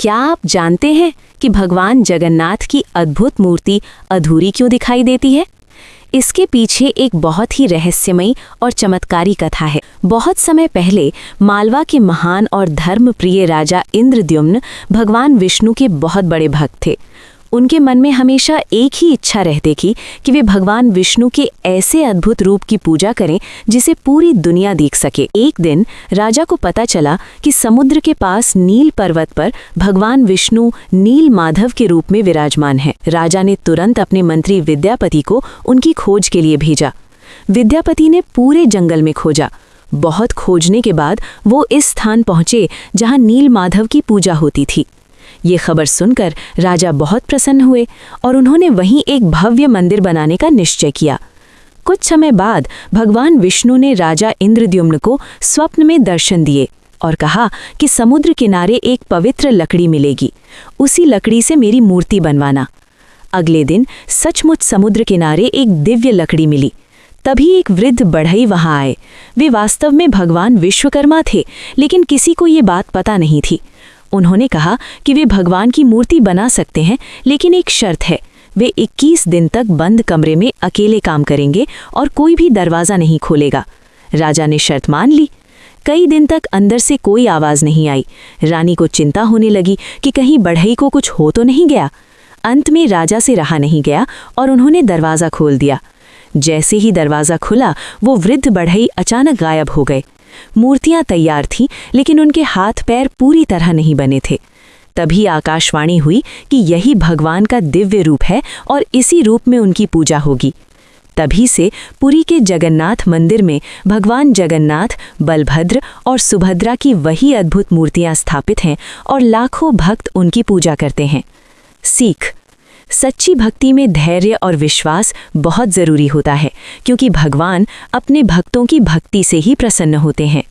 क्या आप जानते हैं कि भगवान जगन्नाथ की अद्भुत मूर्ति अधूरी क्यों दिखाई देती है? इसके पीछे एक बहुत ही रहस्यमयी और चमत्कारी कथा है। बहुत समय पहले मालवा के महान और धर्मप्रिय राजा इंद्रद्युम्न भगवान विष्णु के बहुत बड़े भक्त थे। उनके मन में हमेशा एक ही इच्छा रहती थी कि वे भगवान विष्णु के ऐसे अद्भुत रूप की पूजा करें जिसे पूरी दुनिया देख सके। एक दिन राजा को पता चला कि समुद्र के पास नील पर्वत पर भगवान विष्णु नील माधव के रूप में विराजमान हैं। राजा ने तुरंत अपने मंत्री विद्यापति को उनकी खोज के लिए भेजा। विद्यापति ने पूरे जंगल में खोजा। बहुत खोजने के बाद वो इस स्थान पहुंचे जहां नील माधव की पूजा होती थी। ये खबर सुनकर राजा बहुत प्रसन्न हुए और उन्होंने वहीं एक भव्य मंदिर बनाने का निश्चय किया। कुछ समय बाद भगवान विष्णु ने राजा इंद्रद्युम्न को स्वप्न में दर्शन दिए और कहा कि समुद्र किनारे एक पवित्र लकड़ी मिलेगी, उसी लकड़ी से मेरी मूर्ति बनवाना। अगले दिन सचमुच समुद्र किनारे एक दिव्य लकड़ी मिली। तभी एक वृद्ध बढ़ई वहां आए। वे वास्तव में भगवान विश्वकर्मा थे, लेकिन किसी को ये बात पता नहीं थी। उन्होंने कहा कि वे भगवान की मूर्ति बना सकते हैं, लेकिन एक शर्त है, वे 21 दिन तक बंद कमरे में अकेले काम करेंगे और कोई भी दरवाज़ा नहीं खोलेगा। राजा ने शर्त मान ली। कई दिन तक अंदर से कोई आवाज़ नहीं आई। रानी को चिंता होने लगी कि कहीं बढ़ई को कुछ हो तो नहीं गया। अंत में राजा से रहा नहीं गया और उन्होंने दरवाज़ा खोल दिया। जैसे ही दरवाज़ा खुला, वो वृद्ध बढ़ई अचानक गायब हो गए। मूर्तियां तैयार थीं, लेकिन उनके हाथ पैर पूरी तरह नहीं बने थे। तभी आकाशवाणी हुई कि यही भगवान का दिव्य रूप है और इसी रूप में उनकी पूजा होगी। तभी से पुरी के जगन्नाथ मंदिर में भगवान जगन्नाथ, बलभद्र और सुभद्रा की वही अद्भुत मूर्तियां स्थापित हैं और लाखों भक्त उनकी पूजा करते हैं। सीख: सच्ची भक्ति में धैर्य और विश्वास बहुत ज़रूरी होता है, क्योंकि भगवान अपने भक्तों की भक्ति से ही प्रसन्न होते हैं।